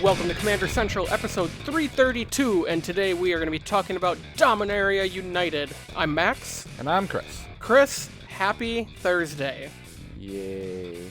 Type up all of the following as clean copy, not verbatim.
Welcome to Commander Central, episode 332, and today we are going to be talking about Dominaria United. I'm Max. And I'm Chris. Chris, happy Thursday. Yay.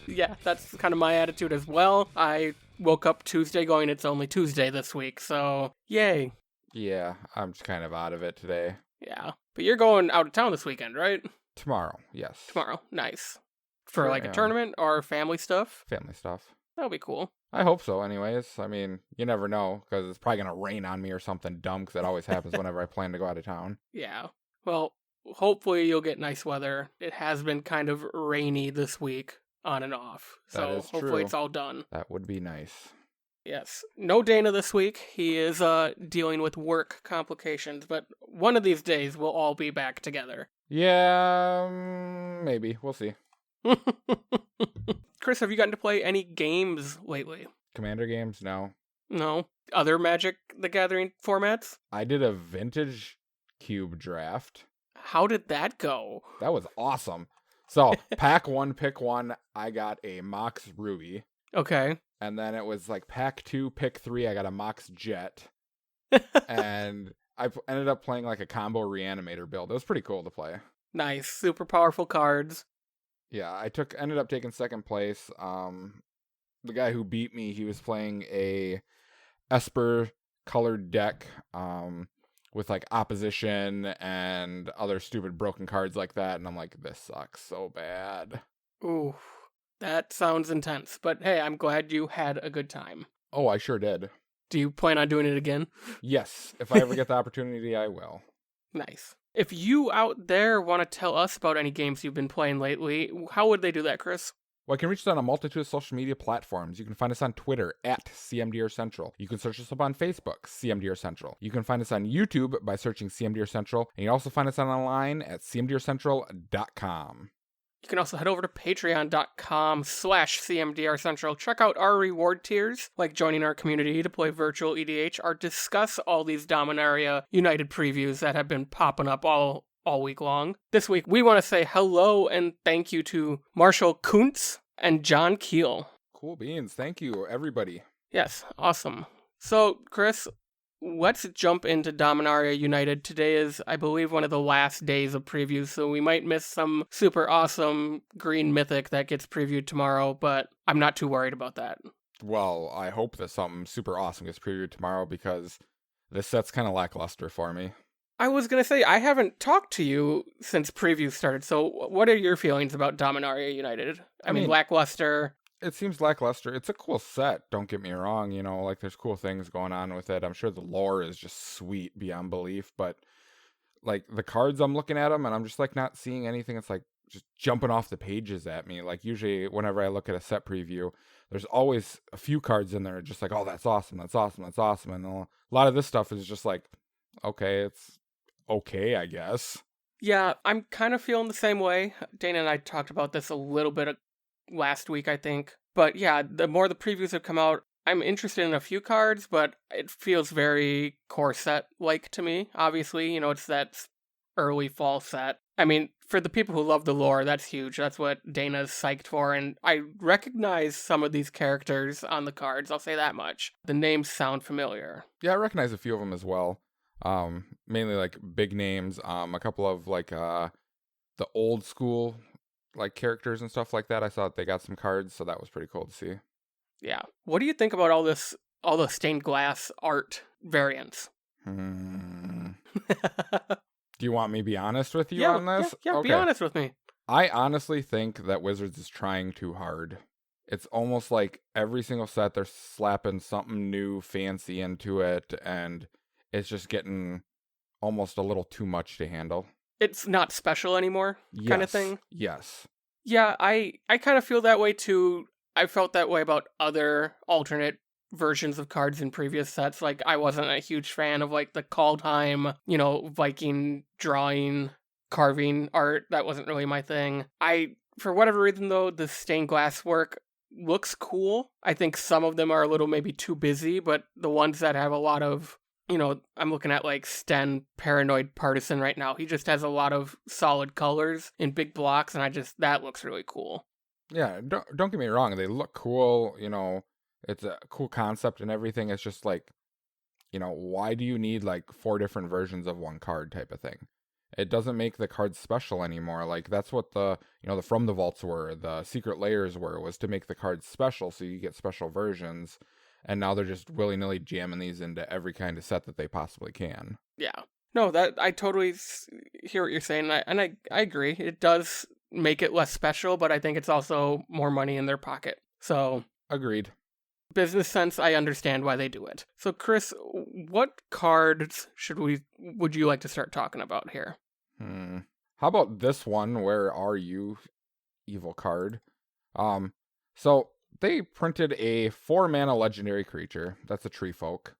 Yeah, that's kind of my attitude as well. I woke up Tuesday going, it's only Tuesday this week, so yay. Yeah, I'm just kind of out of it today. Yeah, but you're going out of town this weekend, right? Tomorrow, yes. Tomorrow, nice. For Sure like a am. tournament or family stuff? Family stuff. That'll be cool. I hope so anyways. I mean, you never know, because it's probably going to rain on me or something dumb, because it always happens whenever I plan to go out of town. Yeah, well, hopefully you'll get nice weather. It has been kind of rainy this week, on and off. That So is hopefully true. it's all done. That would be nice. Yes. No Dana this week. He is dealing with work complications, but one of these days we'll all be back together. Yeah, maybe. We'll see. Chris, have you gotten to play any games lately? Commander games? No. No? Other Magic the Gathering formats? I did a vintage cube draft. How did that go? That was awesome. So, pack 1, pick 1, I got a Mox Ruby. Okay. And then it was like pack 2, pick 3, I got a Mox Jet. And I ended up playing like a combo reanimator build. It was pretty cool to play. Nice. Super powerful cards. Yeah, I ended up taking second place. The guy who beat me, he was playing a Esper colored deck with like opposition and other stupid broken cards like that, and I'm like, this sucks so bad. Ooh, that sounds intense. But hey, I'm glad you had a good time. Oh, I sure did. Do you plan on doing it again? Yes, if I ever get the opportunity, I will. Nice. If you out there want to tell us about any games you've been playing lately, how would they do that, Chris? Well, I can reach us on a multitude of social media platforms. You can find us on Twitter at CMDR Central. You can search us up on Facebook, CMDR Central. You can find us on YouTube by searching CMDR Central. And you can also find us online at cmdrcentral.com. You can also head over to patreon.com/CMDR Central. Check out our reward tiers, like joining our community to play virtual EDH or discuss all these Dominaria United previews that have been popping up all week long. This week, we want to say hello and thank you to Marshall Kuntz and John Keel. Cool beans. Thank you, everybody. Yes, awesome. So, Chris, let's jump into Dominaria United. Today is, I believe, one of the last days of previews, so we might miss some super awesome green mythic that gets previewed tomorrow, but I'm not too worried about that. Well, I hope that something super awesome gets previewed tomorrow, because this set's kind of lackluster for me. I was going to say, I haven't talked to you since previews started, so what are your feelings about Dominaria United? I mean, lackluster. It seems lackluster. It's a cool set, don't get me wrong. You know, like, there's cool things going on with it. I'm sure the lore is just sweet beyond belief, but, like, the cards, I'm looking at them, and I'm just, like, not seeing anything that's, like, just jumping off the pages at me. Like, usually, whenever I look at a set preview, there's always a few cards in there just like, oh, that's awesome, that's awesome, that's awesome. And a lot of this stuff is just like, okay, it's okay, I guess. Yeah, I'm kind of feeling the same way. Dana and I talked about this a little bit last week, I think. But yeah, the more the previews have come out, I'm interested in a few cards, but it feels very core set-like to me. Obviously, you know, it's that early fall set. I mean, for the people who love the lore, that's huge. That's what Dana's psyched for, and I recognize some of these characters on the cards, I'll say that much. The names sound familiar. Yeah, I recognize a few of them as well. Mainly like big names, a couple of like the old school like characters and stuff like that. I saw that they got some cards, so that was pretty cool to see. Yeah. What do you think about all the stained glass art variants? Do you want me to be honest with you on this? Yeah, okay. Be honest with me. I honestly think that Wizards is trying too hard. It's almost like every single set they're slapping something new, fancy into it, and it's just getting almost a little too much to handle. It's not special anymore, kind of thing? Yes. Yeah, I kind of feel that way too. I felt that way about other alternate versions of cards in previous sets. Like, I wasn't a huge fan of, like, the Kaldheim, you know, Viking drawing, carving art. That wasn't really my thing. For whatever reason, though, the stained glass work looks cool. I think some of them are a little maybe too busy, but the ones that have a lot of, you know, I'm looking at like Sten Paranoid Partisan right now. He just has a lot of solid colors in big blocks, and that looks really cool. Yeah, don't get me wrong. They look cool, you know. It's a cool concept and everything. It's just like, why do you need like 4 different versions of one card type of thing? It doesn't make the cards special anymore. Like that's what the From the Vaults were, the Secret Layers was to make the cards special so you get special versions. And now they're just willy-nilly jamming these into every kind of set that they possibly can. Yeah. No, that I totally hear what you're saying, and I agree. It does make it less special, but I think it's also more money in their pocket. So, Agreed. business sense, I understand why they do it. So, Chris, what cards would you like to start talking about here? How about this one? Where are you, evil card? So they printed a 4-mana legendary creature. That's a tree folk.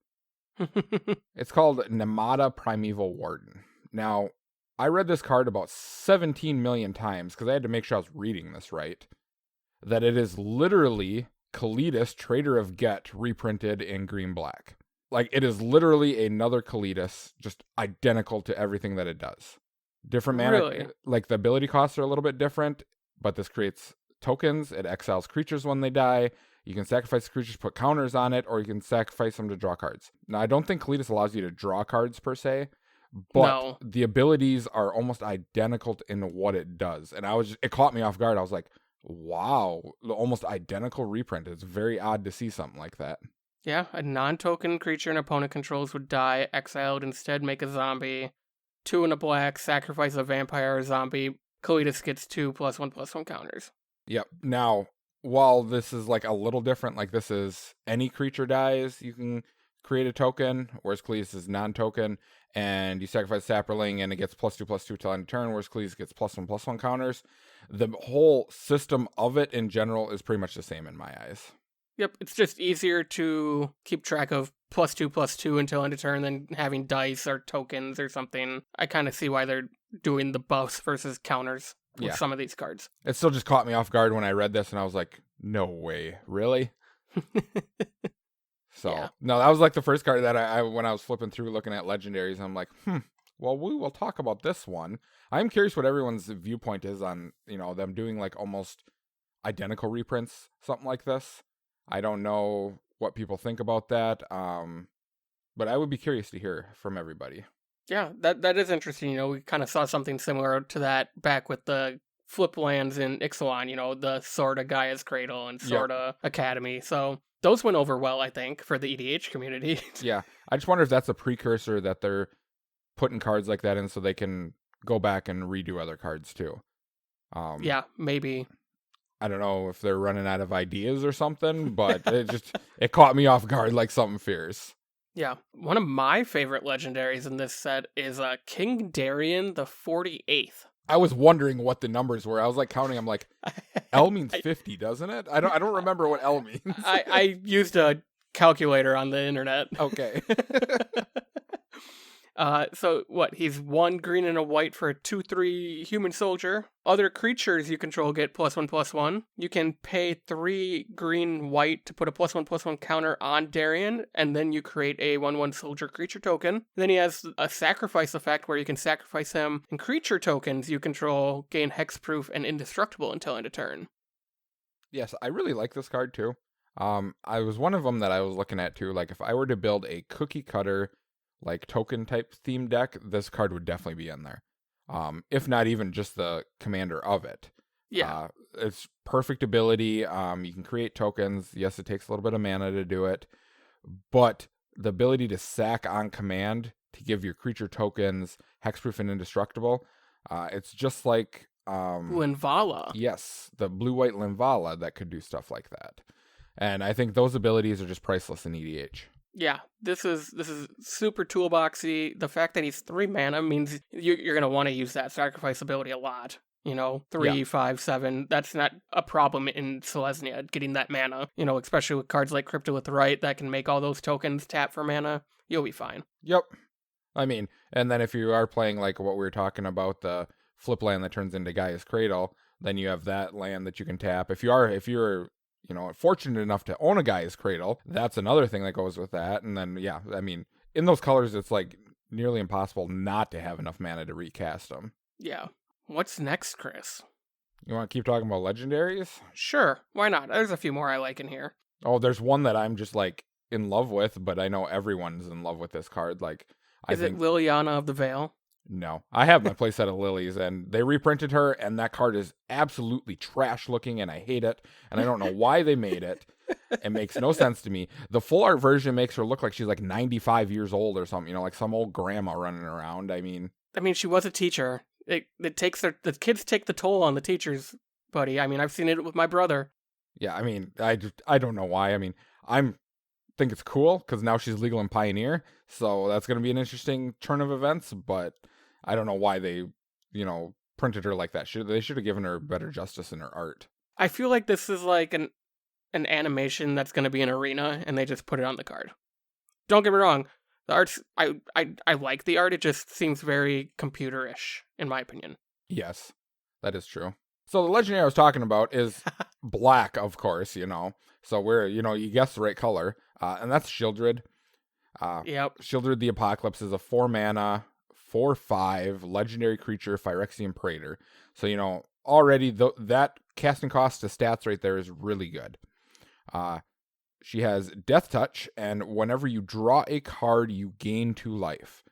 It's called Namada Primeval Warden. Now, I read this card about 17 million times because I had to make sure I was reading this right. That it is literally Kalitas, Trader of Get, reprinted in green-black. Like, it is literally another Kalitas, just identical to everything that it does. Different mana, Really? like the ability costs are a little bit different, but this creates tokens. It exiles creatures when they die. You can sacrifice the creatures, put counters on it, or you can sacrifice them to draw cards. Now, I don't think Kalitas allows you to draw cards per se, but No. the abilities are almost identical in what it does. And it caught me off guard. I was like, wow, almost identical reprint. It's very odd to see something like that. Yeah, a non-token creature an opponent controls would die, exiled, instead make a zombie. 2 and a black, sacrifice a vampire or zombie. Kalitas gets 2+1/+1 counters. Yep. Now, while this is like a little different, like this is any creature dies, you can create a token, whereas Kalitas is non-token, and you sacrifice Sapperling and it gets +2/+2 till end of turn, whereas Kalitas gets +1/+1 counters. The whole system of it in general is pretty much the same in my eyes. Yep, it's just easier to keep track of +2/+2 until end of turn than having dice or tokens or something. I kind of see why they're doing the buffs versus counters with some of these cards. It still just caught me off guard when I read this, and I was like, no way, really? So, no, that was like the first card that I when I was flipping through looking at legendaries, I'm like, well, we will talk about this one. I'm curious what everyone's viewpoint is on, them doing like almost identical reprints, something like this. I don't know what people think about that, but I would be curious to hear from everybody. Yeah, that is interesting. We kind of saw something similar to that back with the flip lands in Ixalan, the Sorta Gaia's Cradle and Sorta Academy. So those went over well, I think, for the EDH community. Yeah, I just wonder if that's a precursor that they're putting cards like that in so they can go back and redo other cards too. Yeah, maybe. I don't know if they're running out of ideas or something, but it caught me off guard like something fierce. Yeah, one of my favorite legendaries in this set is King Darien the 48th. I was wondering what the numbers were. I was like counting. I'm like, L means 50, doesn't it? I don't remember what L means. I used a calculator on the internet. Okay. So what? He's 1 green and a white for a 2/3 human soldier. Other creatures you control get +1/+1. You can pay 3 green white to put a +1/+1 counter on Darien, and then you create a 1/1 soldier creature token. Then he has a sacrifice effect where you can sacrifice him, and creature tokens you control gain hexproof and indestructible until end of turn. Yes, I really like this card too. I was one of them that I was looking at too. Like if I were to build a cookie cutter like token type theme deck, this card would definitely be in there. If not even just the commander of it. Yeah. It's perfect ability. You can create tokens. Yes, it takes a little bit of mana to do it, but the ability to sack on command to give your creature tokens hexproof and indestructible. It's just like Linvala. Yes, the blue-white Linvala that could do stuff like that. And I think those abilities are just priceless in EDH. Yeah, this is super toolboxy. The fact that he's 3 mana means you're going to want to use that sacrifice ability a lot. 3, 5, 7, that's not a problem in Selesnya, getting that mana. Especially with cards like Cryptolith that can make all those tokens tap for mana. You'll be fine. Yep. I mean, and then if you are playing like what we were talking about, the flip land that turns into Gaia's Cradle, then you have that land that you can tap. If you're fortunate enough to own a Gaia's Cradle, that's another thing that goes with that. And then, yeah, I mean, in those colors, it's like nearly impossible not to have enough mana to recast them. Yeah. What's next, Chris? You want to keep talking about legendaries? Sure. Why not? There's a few more I like in here. Oh, there's one that I'm just like in love with, but I know everyone's in love with this card. Like, I Is it think Liliana of the Veil? no. I have my playset of Lilies, and they reprinted her, and that card is absolutely trash looking, and I hate it, and I don't know why they made it. It makes no sense to me. The full art version makes her look like she's like 95 years old or something, like some old grandma running around. I mean, She was a teacher. It takes the kids take the toll on the teachers, buddy. I've seen it with my brother. yeah, I don't know why. I'm think it's cool because now she's legal in Pioneer, so that's going to be an interesting turn of events, but I don't know why they, printed her like that. They should have given her better justice in her art. I feel like this is like an animation that's going to be an arena, and they just put it on the card. Don't get me wrong, the art's I like the art. It just seems very computerish, in my opinion. Yes, that is true. So the legendary I was talking about is black, of course, So we're, you guessed the right color, and that's Shieldred. Yep. Shieldred the Apocalypse is a 4-mana, 4/5 legendary creature, Phyrexian Praetor. So, already that casting cost to stats right there is really good. She has Death Touch, and whenever you draw a card, you gain 2 life.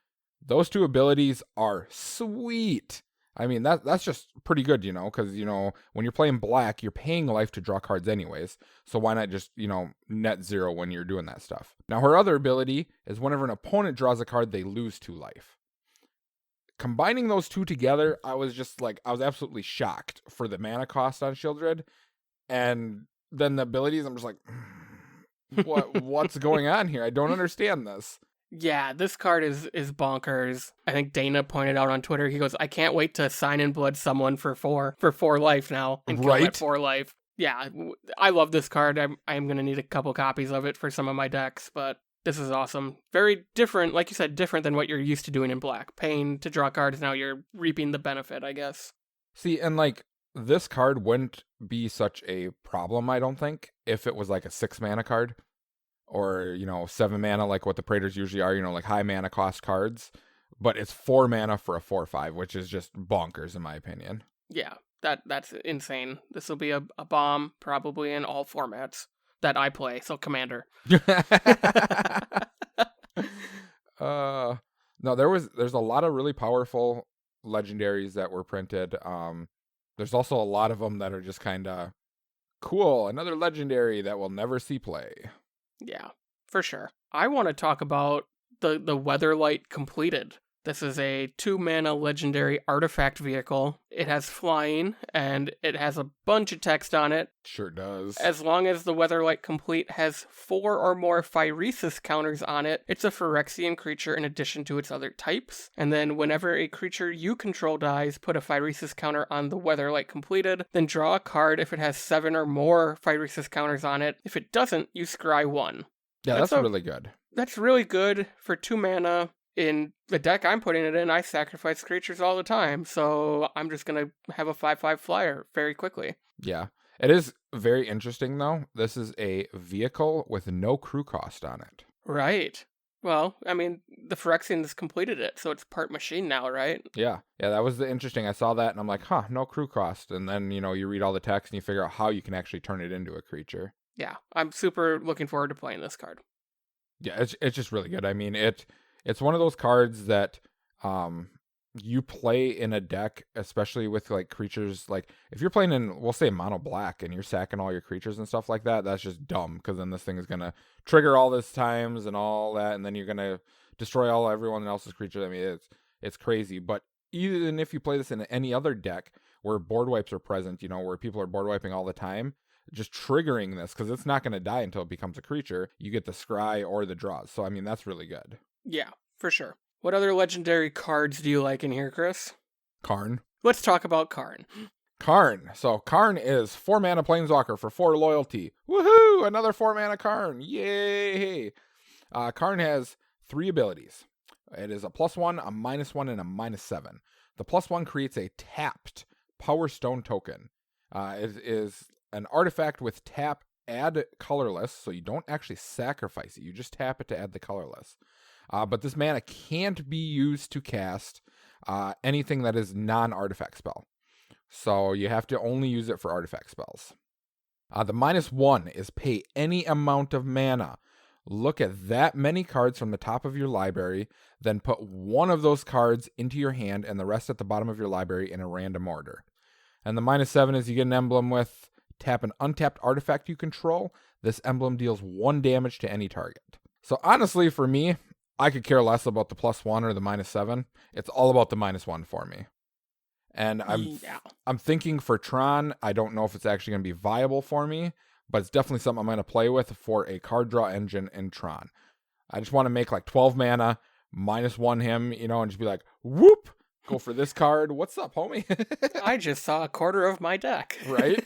Those 2 abilities are sweet. That's just pretty good, because, when you're playing black, you're paying life to draw cards anyways. So why not just, net 0 when you're doing that stuff? Now, her other ability is whenever an opponent draws a card, they lose 2 life. Combining those 2 together, I was absolutely shocked for the mana cost on Shieldred. And then the abilities, I'm just like, what's going on here? I don't understand this. Yeah, this card is bonkers. I think Dana pointed out on Twitter. He goes, "I can't wait to sign in blood someone for 4 life now and kill at 4 life." Yeah, I love this card. I'm gonna need a couple copies of it for some of my decks, but this is awesome. Very different, like you said, different than what you're used to doing in black. Paying to draw cards, now you're reaping the benefit, I guess. See, and this card wouldn't be such a problem, I don't think, if it was like a 6-mana card. Or, 7 mana like what the Praetors usually are, like high mana cost cards. But it's 4 mana for a 4/5, which is just bonkers in my opinion. Yeah, that's insane. This will be a bomb, probably in all formats that I play, so Commander. No, there's a lot of really powerful legendaries that were printed. There's also a lot of them that are just kind of cool. Another legendary that will never see play. Yeah, for sure. I want to talk about the Weatherlight Completed. This is a 2-mana legendary artifact vehicle. It has flying, and it has a bunch of text on it. Sure does. As long as the Weatherlight Complete has 4 or more Phyresis counters on it, it's a Phyrexian creature in addition to its other types. And then whenever a creature you control dies, put a Phyresis counter on the Weatherlight Completed, then draw a card if it has 7 or more Phyresis counters on it. If it doesn't, you scry 1. Yeah, that's really good. That's really good for 2 mana. In the deck I'm putting it in, I sacrifice creatures all the time, so I'm just going to have a 5/5 flyer very quickly. Yeah. It is very interesting, though. This is a vehicle with no crew cost on it. Right. Well, the Phyrexians completed it, so it's part machine now, right? Yeah. Yeah, that was the interesting. I saw that, and I'm like, no crew cost. And then, you read all the text, and you figure out how you can actually turn it into a creature. Yeah, I'm super looking forward to playing this card. Yeah, it's just really good. It's one of those cards that you play in a deck, especially with creatures. If you're playing in, we'll say, mono black, and you're sacking all your creatures and stuff like that, that's just dumb, because then this thing is gonna trigger all this times and all that, and then you're gonna destroy everyone else's creatures. It's crazy. But even if you play this in any other deck where board wipes are present, where people are board wiping all the time, just triggering this, because it's not gonna die until it becomes a creature, you get the scry or the draws. So that's really good. Yeah, for sure. What other legendary cards do you like in here, Chris? Karn. Let's talk about Karn. Karn. So Karn is 4-mana planeswalker for 4 loyalty. Woohoo! Another 4-mana Karn. Yay! Karn has 3 abilities. It is a +1, a -1, and a -7. The +1 creates a tapped Power Stone token. It is an artifact with tap, add colorless, so you don't actually sacrifice it. You just tap it to add the colorless. But this mana can't be used to cast anything that is non-artifact spell. So you have to only use it for artifact spells. The -1 is pay any amount of mana. Look at that many cards from the top of your library, then put one of those cards into your hand and the rest at the bottom of your library in a random order. And the -7 is you get an emblem with tap an untapped artifact you control. This emblem deals 1 damage to any target. So honestly, for me, I could care less about the +1 or the -7. It's all about the -1 for me. And I'm thinking for Tron, I don't know if it's actually going to be viable for me, but it's definitely something I'm going to play with for a card draw engine in Tron. I just want to make like 12 mana, -1 him, and just be like, whoop, go for this card. What's up, homie? I just saw a quarter of my deck. Right?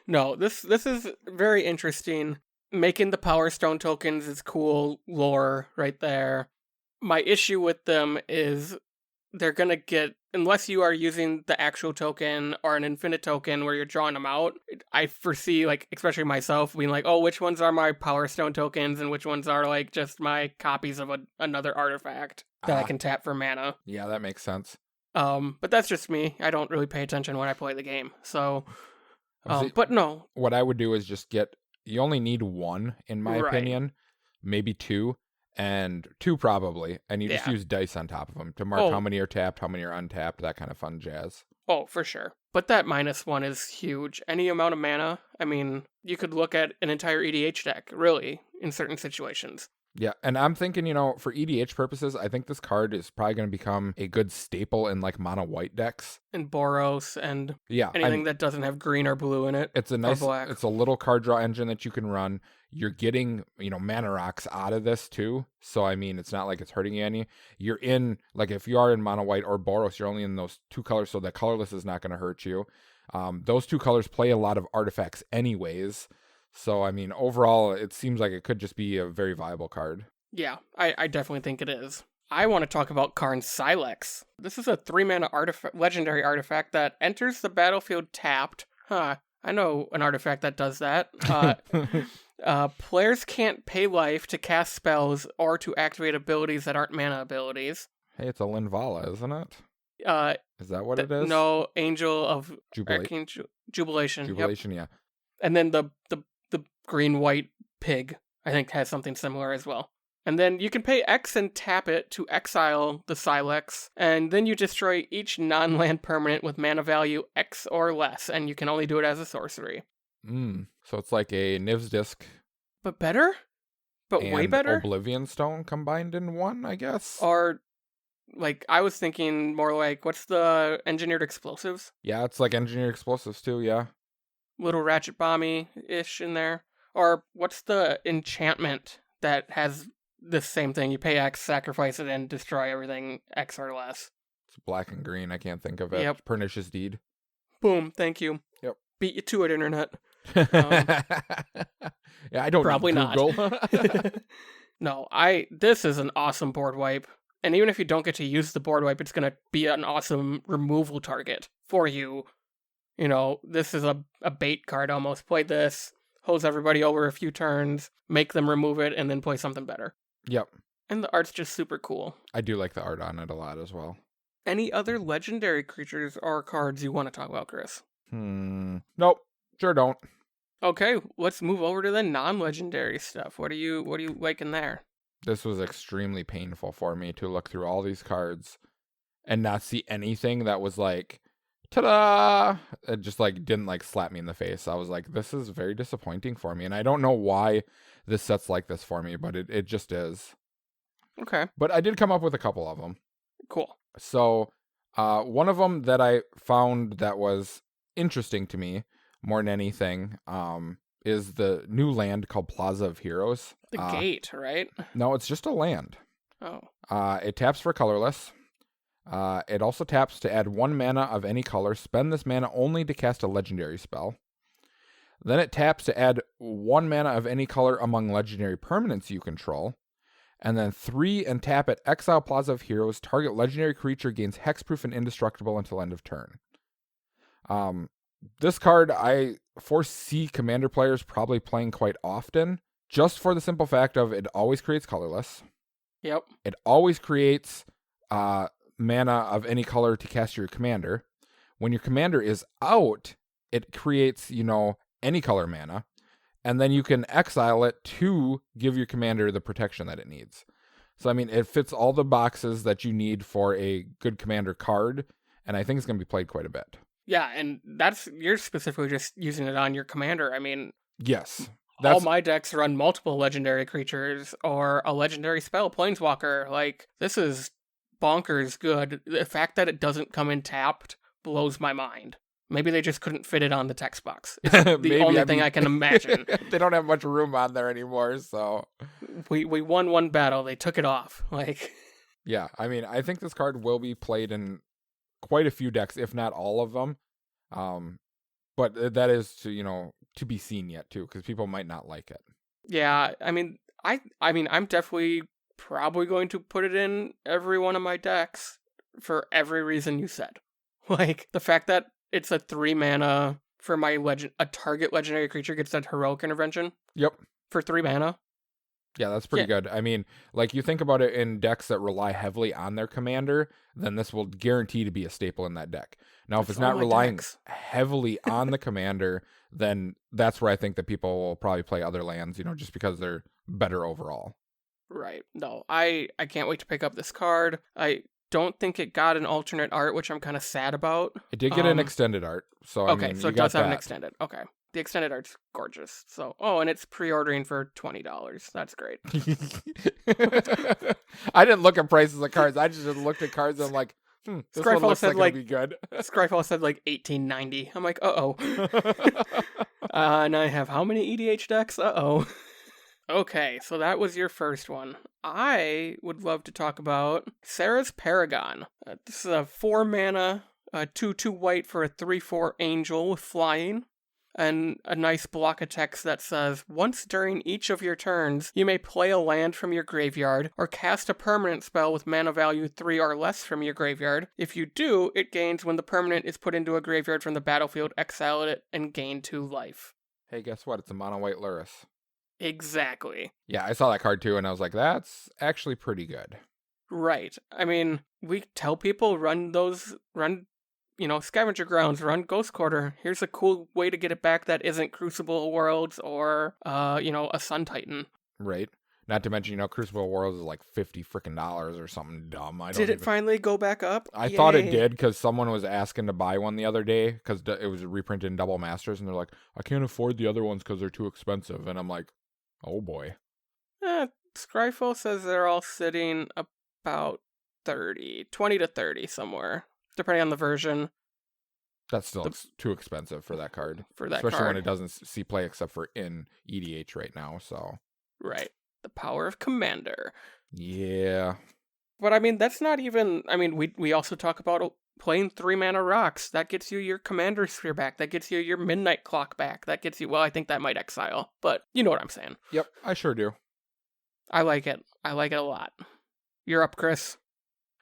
No, this is very interesting. Making the Power Stone tokens is cool lore right there. My issue with them is they're going to get, unless you are using the actual token or an infinite token where you're drawing them out, I foresee, like, especially myself, being like, oh, which ones are my Power Stone tokens and which ones are, like, just my copies of another artifact that I can tap for mana. Yeah, that makes sense. But that's just me. I don't really pay attention when I play the game. So, but no. What I would do is just you only need 1, in my opinion, maybe 2. And 2 probably, and you just use dice on top of them to mark how many are tapped, how many are untapped, that kind of fun jazz. Oh, for sure. But that -1 is huge. Any amount of mana, I mean, you could look at an entire EDH deck, really, in certain situations. Yeah, and I'm thinking, for EDH purposes, I think this card is probably going to become a good staple in like mono white decks. And Boros and anything that doesn't have green or blue in it. It's a nice, it's a little card draw engine that you can run. You're getting, mana rocks out of this too. So, I mean, it's not like it's hurting you any. You're in, like if you are in mono white or Boros, you're only in those 2 colors, so that colorless is not going to hurt you. Those 2 colors play a lot of artifacts anyways. So, I mean, overall, it seems like it could just be a very viable card. Yeah, I definitely think it is. I want to talk about Karn's Silex. This is a 3-mana legendary artifact that enters the battlefield tapped. I know an artifact that does that. Players can't pay life to cast spells or to activate abilities that aren't mana abilities. Hey, it's a Linvala, isn't it? Is that what it is? No, Angel of Jubilation. Jubilation, yeah. And then the green-white pig, I think, has something similar as well. And then you can pay X and tap it to exile the Silex, and then you destroy each non-land permanent with mana value X or less, and you can only do it as a sorcery. So it's like a Niv's Disc. But better? But way better? Oblivion Stone combined in one, I guess? Or, like, I was thinking more like, what's the Engineered Explosives? Yeah, it's like Engineered Explosives too, yeah. Little Ratchet Bomby-ish in there. Or what's the enchantment that has the same thing? You pay X, sacrifice it, and destroy everything X or less. It's black and green. I can't think of it. Yep. Pernicious Deed. Boom. Thank you. Yep. Beat you to it, Internet. Yeah, I don't probably need Google. Not. No, this is an awesome board wipe. And even if you don't get to use the board wipe, it's going to be an awesome removal target for you. This is a bait card almost. Play this, hose everybody over a few turns, make them remove it, and then play something better. Yep. And the art's just super cool. I do like the art on it a lot as well. Any other legendary creatures or cards you want to talk about, Chris? Nope. Sure don't. Okay, let's move over to the non-legendary stuff. What are you liking there? This was extremely painful for me to look through all these cards and not see anything that was like, ta-da! It just like didn't like slap me in the face. I was like, this is very disappointing for me. And I don't know why this set's like this for me, but it just is. Okay. But I did come up with a couple of them. Cool. So one of them that I found that was interesting to me more than anything is the new land called Plaza of Heroes. The gate, right? No, it's just a land. Oh. It taps for colorless. It also taps to add 1 mana of any color. Spend this mana only to cast a legendary spell. Then it taps to add 1 mana of any color among legendary permanents you control. And then 3 and tap it. Exile Plaza of Heroes. Target legendary creature gains hexproof and indestructible until end of turn. This card I foresee commander players probably playing quite often, just for the simple fact of it always creates colorless. Yep. It always creates mana of any color to cast your commander. When your commander is out, it creates, any color mana, and then you can exile it to give your commander the protection that it needs. So, I mean, it fits all the boxes that you need for a good commander card, and I think it's going to be played quite a bit. Yeah, and you're specifically just using it on your commander. I mean, yes. All my decks run multiple legendary creatures or a legendary spell, Planeswalker. Like, this is bonkers good. The fact that it doesn't come in tapped blows my mind. Maybe they just couldn't fit it on the text box. It's the only thing I can imagine. They don't have much room on there anymore, so... We won one battle, they took it off. Like, yeah, I mean, I think this card will be played in quite a few decks, if not all of them. But that is to be seen yet too, because people might not like it. Yeah, I mean, I'm definitely probably going to put it in every one of my decks for every reason you said. Like, the fact that it's a 3 mana for a target legendary creature gets that heroic intervention. Yep. For 3 mana. Yeah, that's pretty good. I mean, like, you think about it in decks that rely heavily on their commander, then this will guarantee to be a staple in that deck. Now, if it's not relying heavily on the commander, then that's where I think that people will probably play other lands, just because they're better overall. Right. No, I can't wait to pick up this card. I don't think it got an alternate art, which I'm kind of sad about. It did get an extended art, so okay, so it does have an extended. Okay. The extended art's gorgeous. So, and it's pre-ordering for $20. That's great. I didn't look at prices of cards. I just looked at cards and I'm like, this one looks like it'll be good. Scryfall said like $18.90. I'm like, and I have how many EDH decks? Okay, so that was your first one. I would love to talk about Sarah's Paragon. This is a 4 mana, 2/2 white for a 3/4 angel with flying. And a nice block of text that says, once during each of your turns, you may play a land from your graveyard or cast a permanent spell with mana value 3 or less from your graveyard. If you do, it gains when the permanent is put into a graveyard from the battlefield, exile it, and gain 2 life. Hey, guess what? It's a mono white Lurrus. Exactly. Yeah, I saw that card too, and I was like, that's actually pretty good. Right. I mean, we tell people run Scavenger Grounds, run Ghost Quarter. Here's a cool way to get it back that isn't Crucible Worlds or, a Sun Titan. Right. Not to mention, Crucible Worlds is like $50 or something dumb. Did it finally go back up? I thought it did, because someone was asking to buy one the other day, because it was reprinted in Double Masters, and they're like, I can't afford the other ones because they're too expensive. And I'm like, oh boy. Scryfall says they're all sitting about 20 to 30 somewhere. Depending on the version. That's still too expensive for that card. Especially card. When it doesn't see play except for in EDH right now, so. Right. The power of Commander. Yeah. But I mean, that's not even... I mean, we also talk about playing 3 mana rocks. That gets you your Commander Sphere back. That gets you your Midnight Clock back. That gets you... Well, I think that might exile. But you know what I'm saying. Yep, I sure do. I like it. I like it a lot. You're up, Chris.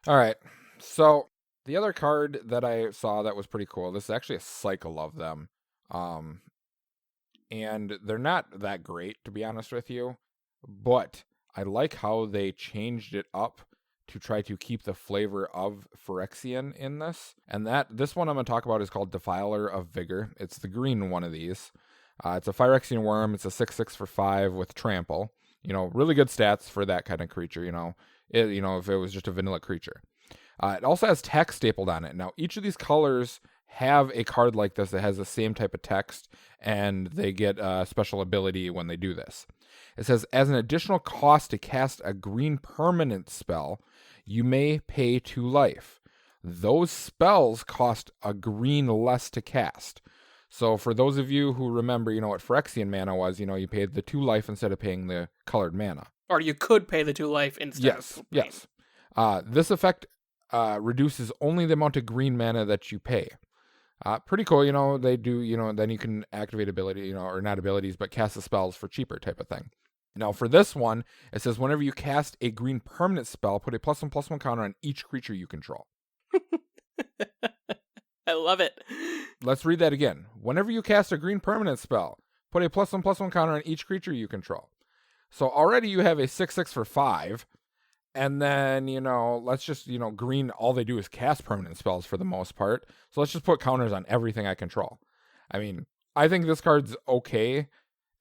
All right. So... the other card that I saw that was pretty cool, this is actually a cycle of them. And they're not that great, to be honest with you. But I like how they changed it up to try to keep the flavor of Phyrexian in this. And this one I'm going to talk about is called Defiler of Vigor. It's the green one of these. It's a Phyrexian worm. It's a 6/6 for 5 with trample. Really good stats for that kind of creature, if it was just a vanilla creature. It also has text stapled on it. Now, each of these colors have a card like this that has the same type of text, and they get a special ability when they do this. It says, as an additional cost to cast a green permanent spell, you may pay 2 life. Those spells cost a green less to cast. So for those of you who remember, what Phyrexian mana was, you paid the 2 life instead of paying the colored mana. Or you could pay the 2 life instead. Yes. This effect reduces only the amount of green mana that you pay. Pretty cool, they do, then you can activate ability, or not abilities, but cast the spells for cheaper type of thing. Now for this one, it says whenever you cast a green permanent spell, put a +1/+1 counter on each creature you control. I love it. Let's read that again. Whenever you cast a green permanent spell, put a +1/+1 counter on each creature you control. So already you have a 6/6 for 5. And then, let's just, green, all they do is cast permanent spells for the most part. So let's just put counters on everything I control. I mean, I think this card's okay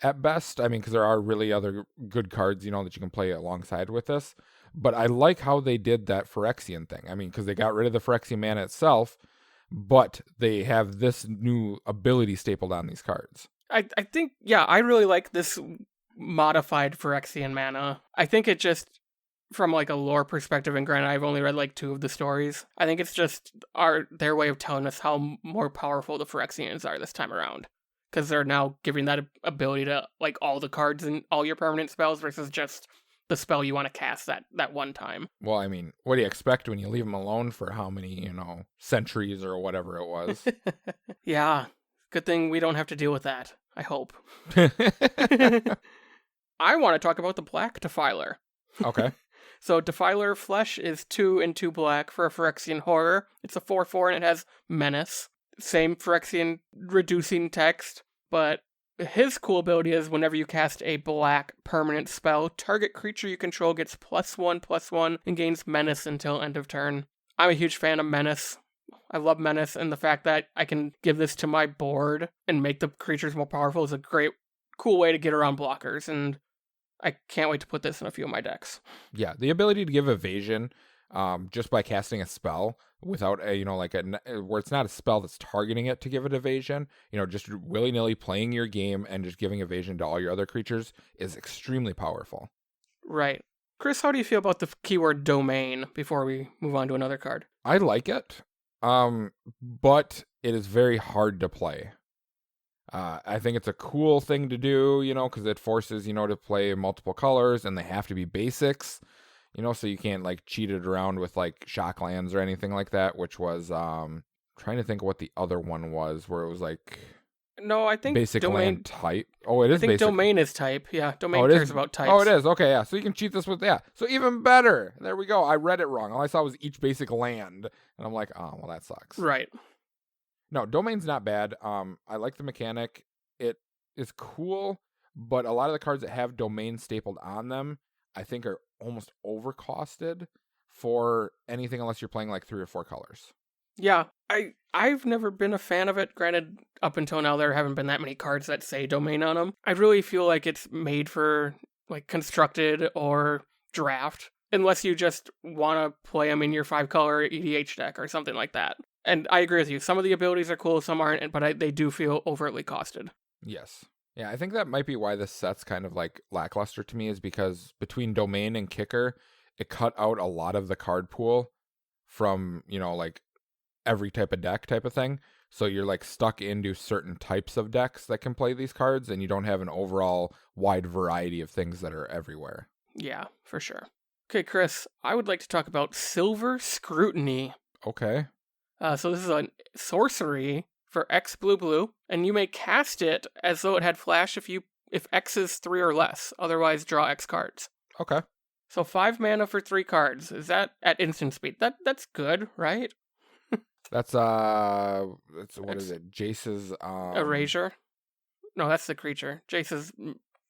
at best. I mean, because there are really other good cards, that you can play alongside with this. But I like how they did that Phyrexian thing. I mean, because they got rid of the Phyrexian mana itself, but they have this new ability stapled on these cards. I think, yeah, I really like this modified Phyrexian mana. I think it just, from like a lore perspective, and granted I've only read like 2 of the stories, I think it's just their way of telling us how more powerful the Phyrexians are this time around. Because they're now giving that ability to like all the cards and all your permanent spells versus just the spell you want to cast that one time. Well, I mean, what do you expect when you leave them alone for how many, centuries or whatever it was? Yeah, good thing we don't have to deal with that, I hope. I want to talk about the black Defiler. Okay. So Defiler Flesh is 2 and 2 black for a Phyrexian horror. It's a 4/4 and it has Menace. Same Phyrexian reducing text, but his cool ability is whenever you cast a black permanent spell, target creature you control gets +1/+1 and gains Menace until end of turn. I'm a huge fan of Menace. I love Menace, and the fact that I can give this to my board and make the creatures more powerful is a great, cool way to get around blockers, and I can't wait to put this in a few of my decks. Yeah, the ability to give evasion just by casting a spell without where it's not a spell that's targeting it to give it evasion, just willy-nilly playing your game and just giving evasion to all your other creatures is extremely powerful. Right. Chris, how do you feel about the keyword domain before we move on to another card? I like it, but it is very hard to play. I think it's a cool thing to do, because it forces, to play multiple colors, and they have to be basics, so you can't, cheat it around with, shocklands or anything like that, which was, trying to think of what the other one was, where it was, No, I think basic domain land type. Oh, it is I think basic. domain is type. Yeah, domain cares about types. Oh, it is. Okay, yeah. So you can cheat this with, yeah. So even better. There we go. I read it wrong. All I saw was each basic land, and I'm like, oh, well, that sucks. Right. No, domain's not bad. I like the mechanic. It is cool, but a lot of the cards that have domain stapled on them, I think, are almost overcosted for anything unless you're playing 3 or 4 colors. Yeah, I've never been a fan of it. Granted, up until now, there haven't been that many cards that say domain on them. I really feel like it's made for constructed or draft, unless you just want to play them in your 5-color EDH deck or something like that. And I agree with you. Some of the abilities are cool, some aren't, but they do feel overtly costed. Yes. Yeah, I think that might be why this set's kind of lackluster to me, is because between domain and kicker, it cut out a lot of the card pool from, every type of deck type of thing. So you're stuck into certain types of decks that can play these cards, and you don't have an overall wide variety of things that are everywhere. Yeah, for sure. Okay, Chris, I would like to talk about Silver Scrutiny. Okay. So this is a sorcery for X blue, and you may cast it as though it had flash if X is 3 or less. Otherwise, draw X cards. Okay. So 5 mana for 3 cards. Is that at instant speed? That's good, right? That's what is it? Jace's Erasure? No, that's the creature. Jace's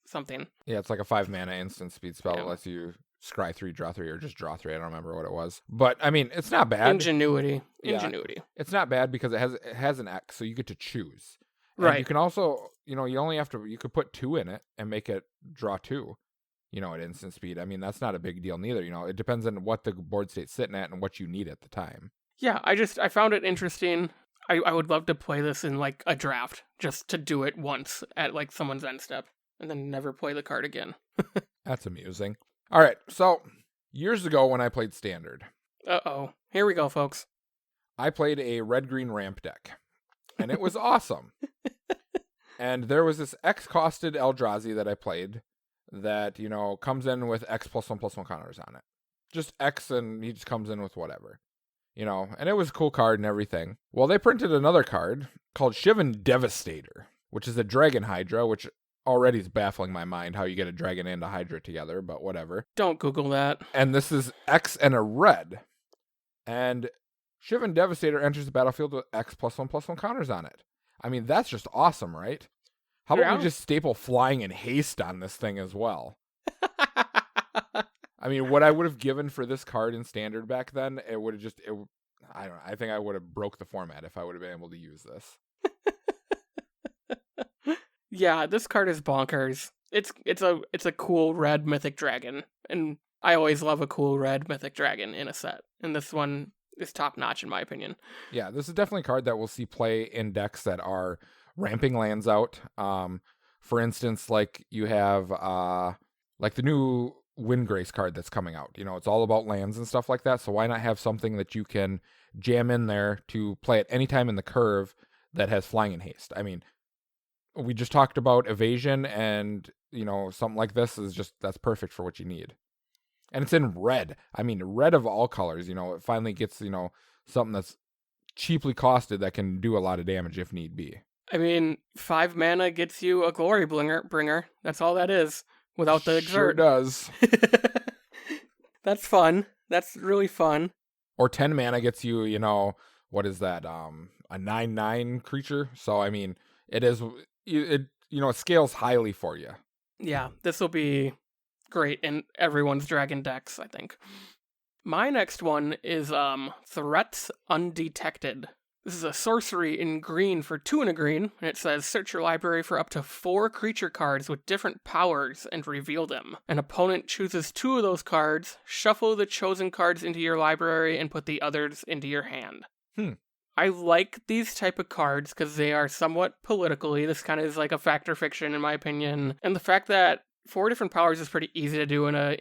something. Yeah, it's a 5 mana instant speed spell that Yeah. lets you scry 3, draw 3, or just draw 3. I don't remember what it was. But I mean, it's not bad. Ingenuity. Yeah. It's not bad because it has an X, so you get to choose. And Right. you can also, you could put 2 in it and make it draw 2, at instant speed. I mean, that's not a big deal neither. It depends on what the board state's sitting at and what you need at the time. Yeah, I found it interesting. I would love to play this in a draft, just to do it once at someone's end step, and then never play the card again. That's amusing. All right, so years ago when I played Standard. Uh-oh. Here we go, folks. I played a red-green ramp deck, and it was awesome. And there was this X-costed Eldrazi that I played that, comes in with X +1/+1 counters on it. Just X, and he just comes in with whatever. And it was a cool card and everything. Well, they printed another card called Shivan Devastator, which is a Dragon Hydra, which already is baffling my mind how you get a Dragon and a Hydra together, but whatever. Don't Google that. And this is X and a red. And Shivan Devastator enters the battlefield with X +1/+1 counters on it. I mean, that's just awesome, right? How about we just staple flying and haste on this thing as well? I mean, what I would have given for this card in Standard back then, it would have I don't know. I think I would have broke the format if I would have been able to use this. Yeah, this card is bonkers. It's a cool red mythic dragon, and I always love a cool red mythic dragon in a set. And this one is top notch in my opinion. Yeah, this is definitely a card that we'll see play in decks that are ramping lands out. For instance, like you have like the new Windgrace card that's coming out. You know, it's all about lands and stuff like that. So why not have something that you can jam in there to play at any time in the curve that has flying and haste? I mean, we just talked about evasion, and you know, something like this is just that's perfect for what you need. And it's in red. I mean, red of all colors. You know, it finally gets, you know, something that's cheaply costed that can do a lot of damage if need be. I mean, 5 mana gets you a glory bringer. That's all that is, without the Sure exert. does. That's fun. That's really fun. Or 10 mana gets you, you know, what is that? A 9/9 creature. So I mean, it scales highly for you. Yeah, this will be great in everyone's dragon decks, I think. My next one is Threats Undetected. This is a sorcery in green for 2 and a green, and it says search your library for up to 4 creature cards with different powers and reveal them. An opponent chooses 2 of those cards, shuffle the chosen cards into your library, and put the others into your hand. I like these type of cards because they are somewhat politically. This kind of is like a fact or fiction in my opinion. And the fact that 4 different powers is pretty easy to do in a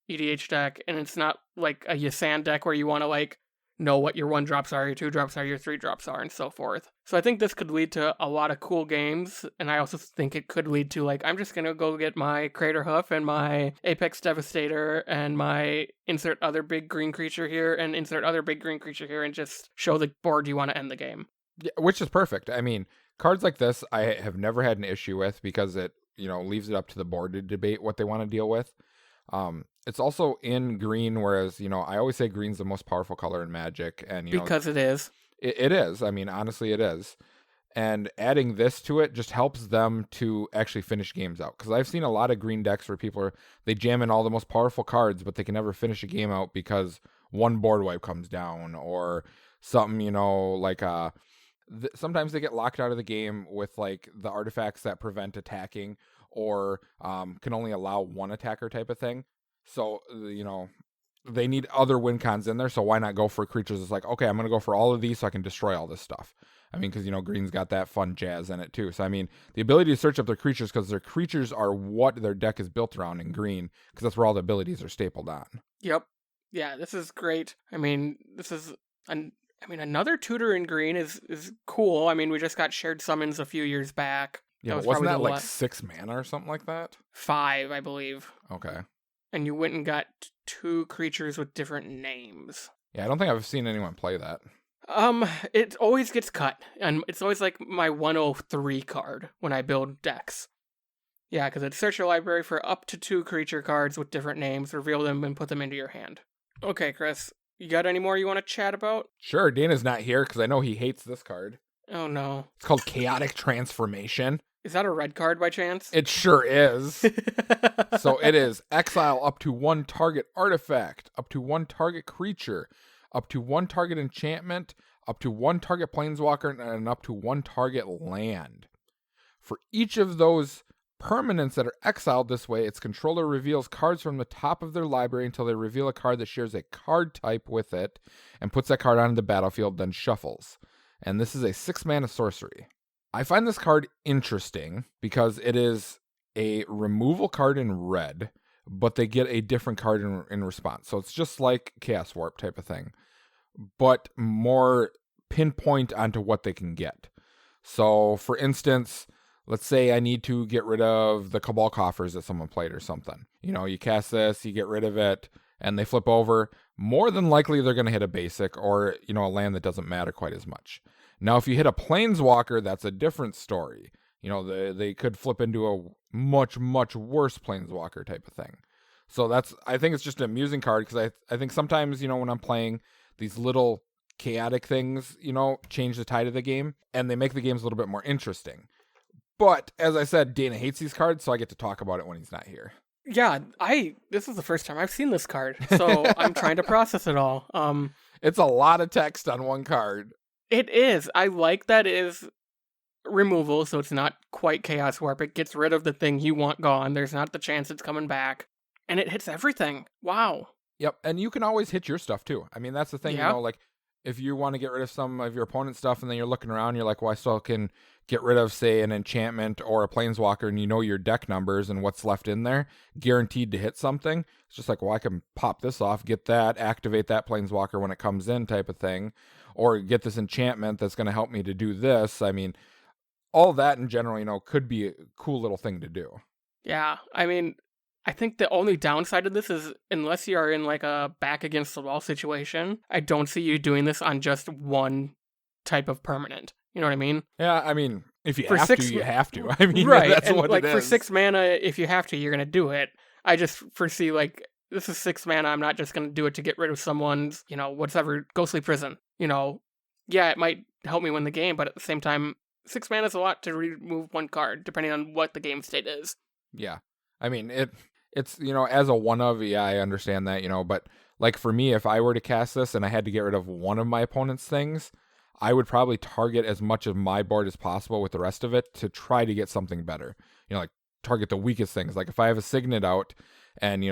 EDH deck, and it's not like a Yasan deck where you want to like know what your 1-drops are, your 2-drops are, your 3-drops are, and so forth. So I think this could lead to a lot of cool games, and I also think it could lead to like, I'm just gonna go get my Crater Hoof and my Apex Devastator and my insert other big green creature here and insert other big green creature here and just show the board you want to end the game. Yeah, which is perfect. I mean, cards like this I have never had an issue with because it, you know, leaves it up to the board to debate what they want to deal with. It's also in green, whereas, you know, I always say green's the most powerful color in Magic, and you because know, it is. It is. I mean, honestly, it is. And adding this to it just helps them to actually finish games out. Because I've seen a lot of green decks where they jam in all the most powerful cards, but they can never finish a game out because one board wipe comes down or something, you know, like sometimes they get locked out of the game with like the artifacts that prevent attacking or can only allow one attacker type of thing. So, you know, they need other win cons in there, so why not go for creatures? It's like, okay, I'm going to go for all of these so I can destroy all this stuff. I mean, because, you know, green's got that fun jazz in it too. So, I mean, the ability to search up their creatures, because their creatures are what their deck is built around in green, because that's where all the abilities are stapled on. Yep. Yeah, this is great. I mean, another tutor in green is cool. I mean, we just got shared summons a few years back. Yeah, but wasn't that like 6 mana or something like that? 5, I believe. Okay. And you went and got 2 creatures with different names. Yeah, I don't think I've seen anyone play that. It always gets cut, and it's always like my 103 card when I build decks. Yeah, because it's search your library for up to 2 creature cards with different names, reveal them, and put them into your hand. Okay, Chris, you got any more you want to chat about? Sure, Dana's not here because I know he hates this card. Oh no. It's called Chaotic Transformation. Is that a red card by chance? It sure is. So it is exile up to 1 target artifact, up to 1 target creature, up to 1 target enchantment, up to 1 target planeswalker, and up to 1 target land. For each of those permanents that are exiled this way, its controller reveals cards from the top of their library until they reveal a card that shares a card type with it and puts that card onto the battlefield, then shuffles. And this is a 6 mana sorcery. I find this card interesting because it is a removal card in red, but they get a different card in response. So it's just like Chaos Warp type of thing, but more pinpoint onto what they can get. So for instance, let's say I need to get rid of the Cabal Coffers that someone played or something. You know, you cast this, you get rid of it, and they flip over. More than likely they're going to hit a basic or, you know, a land that doesn't matter quite as much. Now, if you hit a Planeswalker, that's a different story. You know, they could flip into a much, much worse Planeswalker type of thing. So I think it's just an amusing card because I think sometimes, you know, when I'm playing, these little chaotic things, you know, change the tide of the game and they make the games a little bit more interesting. But as I said, Dana hates these cards, so I get to talk about it when he's not here. Yeah, this is the first time I've seen this card, so I'm trying to process it all. It's a lot of text on one card. It is. I like that it is removal, so it's not quite Chaos Warp. It gets rid of the thing you want gone. There's not the chance it's coming back. And it hits everything. Wow. Yep, and you can always hit your stuff too. I mean, that's the thing, Yeah. like if you want to get rid of some of your opponent's stuff and then you're looking around, you're like, well, I still can get rid of, say, an enchantment or a planeswalker, and you know your deck numbers and what's left in there, guaranteed to hit something. It's just like, well, I can pop this off, get that, activate that planeswalker when it comes in type of thing, or get this enchantment that's going to help me to do this. I mean, all that in general, could be a cool little thing to do. Yeah, I mean, I think the only downside of this is unless you are in like a back against the wall situation, I don't see you doing this on just one type of permanent. You know what I mean? Yeah, I mean, if you For have six- to, you have to. I mean, right, that's and what like it for is. 6 mana, if you have to, you're gonna do it. I just foresee like this is 6 mana. I'm not just gonna do it to get rid of someone's, whatever ghostly prison. Yeah, it might help me win the game, but at the same time, 6 mana is a lot to remove one card, depending on what the game state is. Yeah, I mean it's as a one of, yeah, I understand that, but like for me, if I were to cast this and I had to get rid of one of my opponent's things, I would probably target as much of my board as possible with the rest of it to try to get something better. Like target the weakest things. Like if I have a Signet out and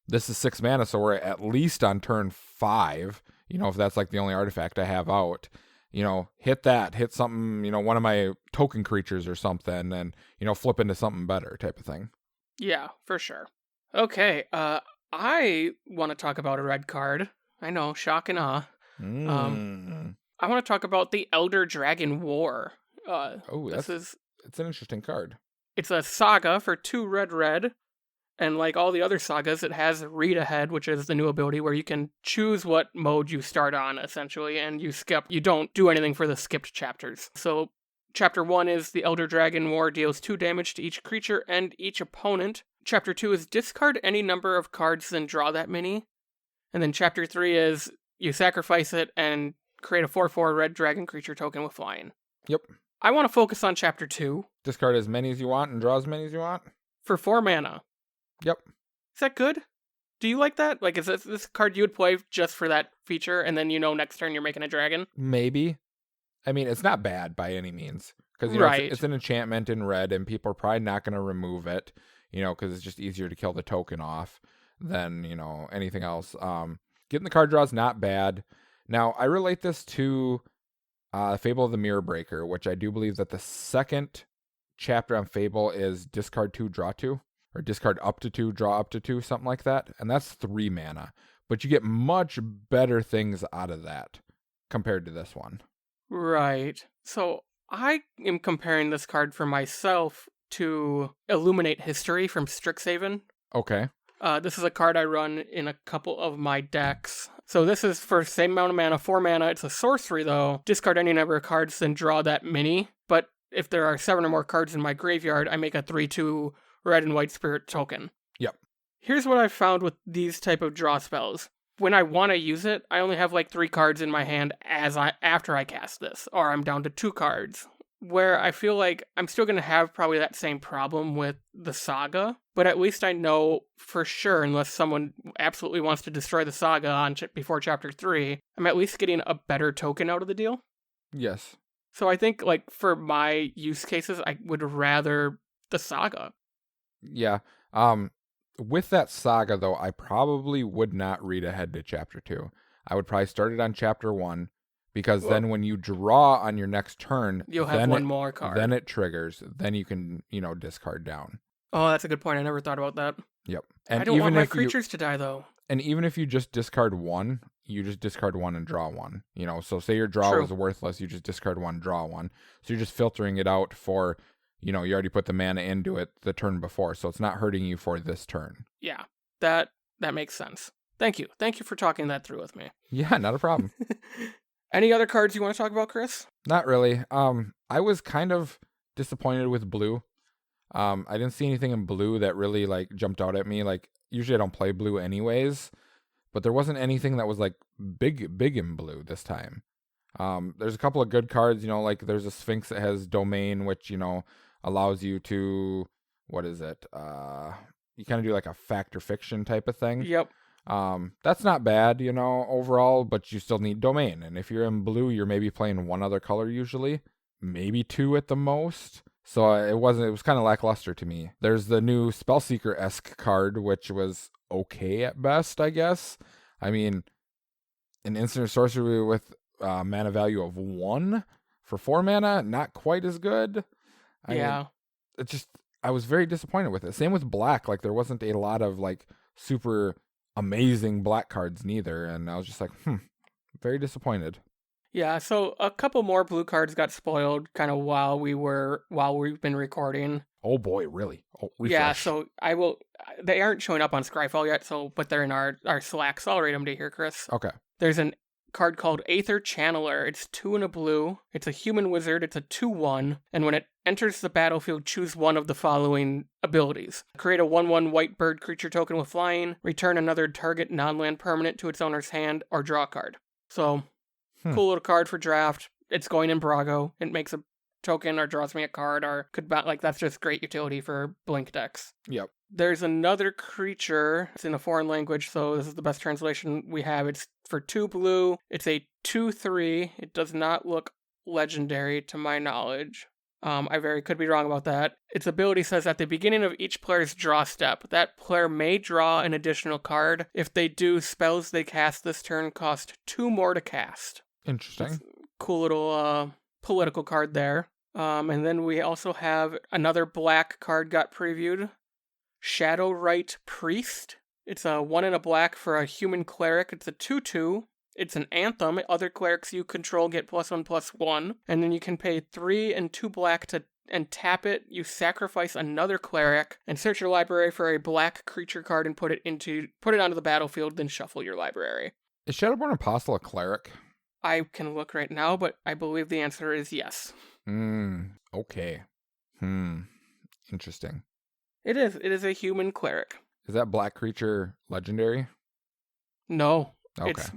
this is 6 mana, so we're at least on turn 5, if that's like the only artifact I have out, hit something, one of my token creatures or something, and flip into something better type of thing. Yeah, for sure. Okay, I want to talk about a red card. I know, shock and awe. I want to talk about the Elder Dragon War. It's an interesting card. It's a saga for 2 red, and like all the other sagas, it has read ahead, which is the new ability where you can choose what mode you start on, essentially, and you don't do anything for the skipped chapters. So, Chapter 1 is the Elder Dragon War deals 2 damage to each creature and each opponent. Chapter 2 is discard any number of cards, then draw that many. And then Chapter 3 is you sacrifice it and create a 4/4 red dragon creature token with flying. Yep. I want to focus on Chapter 2. Discard as many as you want and draw as many as you want? For 4 mana. Yep. Is that good? Do you like that? Like, is this card you would play just for that feature, and then next turn you're making a dragon? Maybe. I mean, it's not bad by any means. Because right. It's an enchantment in red, and people are probably not going to remove it, because it's just easier to kill the token off than, anything else. Getting the card draw is not bad. Now, I relate this to Fable of the Mirror Breaker, which I do believe that the second chapter on Fable is discard 2, draw 2, or discard up to 2, draw up to 2, something like that. And that's 3 mana. But you get much better things out of that compared to this one. Right. So I am comparing this card for myself to Illuminate History from Strixhaven. Okay. This is a card I run in a couple of my decks. So this is for same amount of mana, 4 mana. It's a sorcery, though. Discard any number of cards, then draw that many. But if there are 7 or more cards in my graveyard, I make a 3/2 red and white spirit token. Yep. Here's what I've found with these type of draw spells. When I want to use it, I only have like 3 cards in my hand after I cast this, or I'm down to 2 cards. Where I feel like I'm still going to have probably that same problem with the saga, but at least I know for sure, unless someone absolutely wants to destroy the saga before Chapter 3, I'm at least getting a better token out of the deal. Yes. So I think, like, for my use cases, I would rather the saga. Yeah. With that saga, though, I probably would not read ahead to Chapter 2. I would probably start it on Chapter 1. Because then when you draw on your next turn, you'll have one more card. Then it triggers. Then you can, discard down. Oh, that's a good point. I never thought about that. Yep. And I don't want my creatures to die, though. And even if you just discard 1, you just discard 1 and draw 1. So say your draw was worthless, you just discard 1, draw 1. So you're just filtering it out for, you already put the mana into it the turn before. So it's not hurting you for this turn. Yeah, that makes sense. Thank you. Thank you for talking that through with me. Yeah, not a problem. Any other cards you want to talk about, Chris? Not really. I was kind of disappointed with blue. I didn't see anything in blue that really jumped out at me. Usually I don't play blue anyways, but there wasn't anything that was big in blue this time. There's a couple of good cards, there's a Sphinx that has Domain, which, allows you to, what is it? You kind of do a fact or fiction type of thing. Yep. That's not bad, overall, but you still need Domain. And if you're in blue, you're maybe playing one other color usually. maybe 2 at the most. So it was kind of lackluster to me. There's the new Spellseeker-esque card, which was okay at best, I guess. I mean, an instant sorcery with mana value of 1 for 4 mana, not quite as good. I mean, I was very disappointed with it. Same with black. Like, there wasn't a lot of, like, super amazing black cards neither. And I was just like, very disappointed. Yeah, so a couple more blue cards got spoiled kind of while we've been recording. Oh boy, really? Oh, refresh. Yeah, so they aren't showing up on Scryfall yet, but they're in our Slack, so I'll read them to you here, Chris. Okay. There's an card called Aether Channeler. It's 2 and a blue. It's a human wizard. It's a 2/1, and when it enters the battlefield, choose one of the following abilities. Create a 1/1 white bird creature token with flying, return another target non-land permanent to its owner's hand, or draw a card. So, cool little card for draft. It's going in Brago. It makes a token or draws me a card, or that's just great utility for blink decks. Yep. There's another creature. It's in a foreign language, so this is the best translation we have. It's for 2 blue. It's a 2/3. It does not look legendary to my knowledge. I could be wrong about that. Its ability says at the beginning of each player's draw step, that player may draw an additional card. If they do, spells they cast this turn cost 2 more to cast. Interesting. Cool little political card there. And then we also have another black card got previewed. Shadowrite Priest. It's a 1 and a black for a human cleric. It's a 2/2. It's an anthem. Other clerics you control get +1/+1. And then you can pay 3 and 2 black and tap it. You sacrifice another cleric and search your library for a black creature card and put it onto the battlefield, then shuffle your library. Is Shadowborn Apostle a cleric? I can look right now, but I believe the answer is yes. Okay. Interesting. It is. It is a human cleric. Is that black creature legendary? No. Okay. It's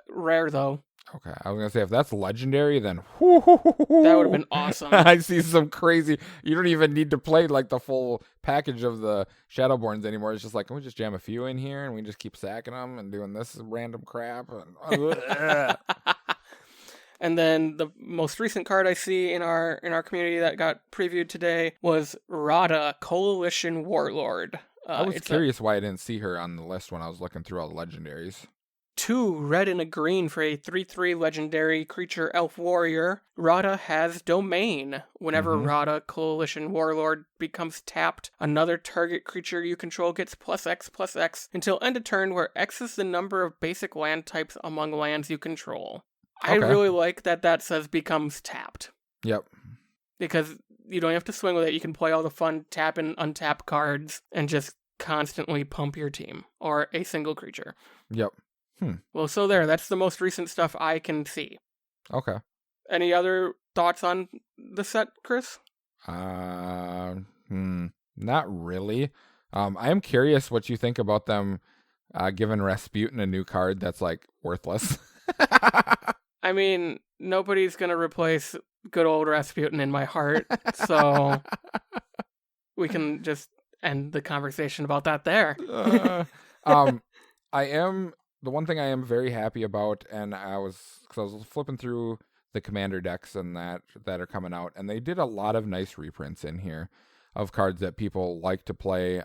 rare, though. Okay. I was going to say, if that's legendary, then that would have been awesome. I see some crazy... You don't even need to play, like, the full package of the Shadowborns anymore. It's just like, can we just jam a few in here, and we just keep sacking them and doing this random crap? And then the most recent card I see in our community that got previewed today was Rada, Coalition Warlord. I was curious why I didn't see her on the list when I was looking through all the legendaries. 2 red and a green for a 3/3 legendary creature elf warrior. Rada has domain. Whenever Rada, Coalition Warlord, becomes tapped, another target creature you control gets +X/+X until end of turn, where X is the number of basic land types among lands you control. Okay. I really like that says becomes tapped. Yep. Because you don't have to swing with it. You can play all the fun tap and untap cards and just constantly pump your team or a single creature. Yep. Well, so that's the most recent stuff I can see. Okay. Any other thoughts on the set, Chris? Not really. I am curious what you think about them giving Rasputin a new card that's, like, worthless. I mean, nobody's going to replace good old Rasputin in my heart, so we can just end the conversation about that there. The one thing I am very happy about, and I was flipping through the commander decks and that are coming out, and they did a lot of nice reprints in here of cards that people like to play.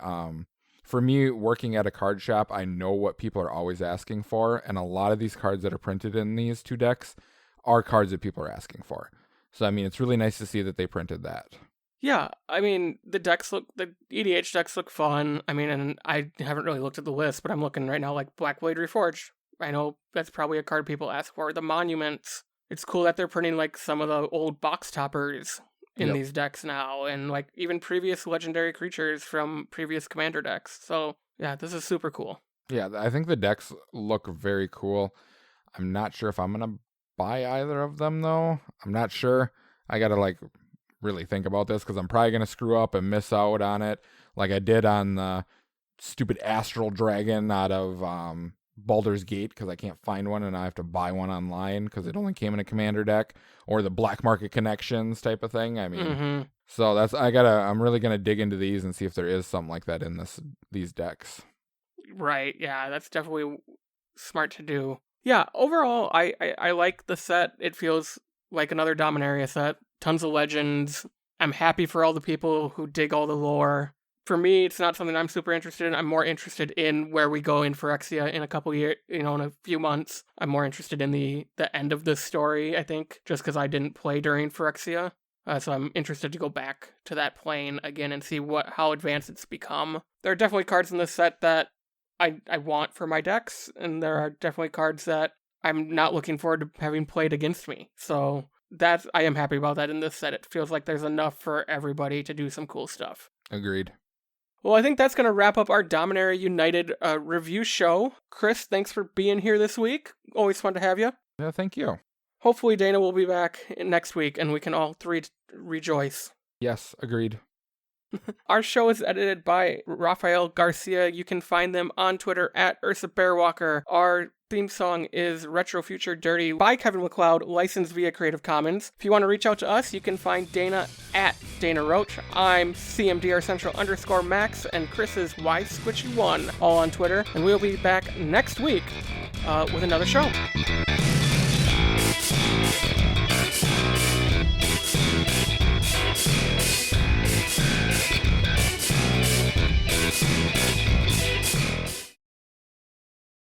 For me, working at a card shop, I know what people are always asking for, and a lot of these cards that are printed in these 2 decks are cards that people are asking for. So, I mean, it's really nice to see that they printed that. Yeah, I mean, the EDH decks look fun. I mean, and I haven't really looked at the list, but I'm looking right now, like Blackblade Reforged. I know that's probably a card people ask for. The Monuments. It's cool that they're printing, like, some of the old box toppers in these decks now, and, like, even previous legendary creatures from previous commander decks. So, yeah, this is super cool. Yeah, I think the decks look very cool. I'm not sure if I'm going to buy either of them, though. I'm not sure. I got to, like, really think about this, because I'm probably going to screw up and miss out on it, like I did on the stupid Astral Dragon out of Baldur's Gate, because I can't find one and I have to buy one online because it only came in a commander deck, or the Black Market Connections type of thing. I mean, so I'm really going to dig into these and see if there is something like that in these decks. Right, yeah, that's definitely smart to do. Yeah, overall, I like the set. It feels like another Dominaria set. Tons of legends. I'm happy for all the people who dig all the lore. For me, it's not something I'm super interested in. I'm more interested in where we go in Phyrexia in a couple years, in a few months. I'm more interested in the end of this story, I think, just because I didn't play during Phyrexia. So I'm interested to go back to that plane again and see how advanced it's become. There are definitely cards in this set that I want for my decks, and there are definitely cards that I'm not looking forward to having played against me. So I am happy about that in this set. It feels like there's enough for everybody to do some cool stuff. Agreed. Well, I think that's going to wrap up our Dominaria United review show. Chris, thanks for being here this week. Always fun to have you. Yeah, thank you. Hopefully Dana will be back next week and we can all three rejoice. Yes, agreed. Our show is edited by Rafael Garcia. You can find them on Twitter at Ursa Bearwalker. Our theme song is Retro Future Dirty by Kevin MacLeod, licensed via Creative Commons. If you want to reach out to us, you can find Dana at Dana Roach. I'm CMDRCentral_Max, and Chris is YSquitchy1, all on Twitter. And we'll be back next week with another show.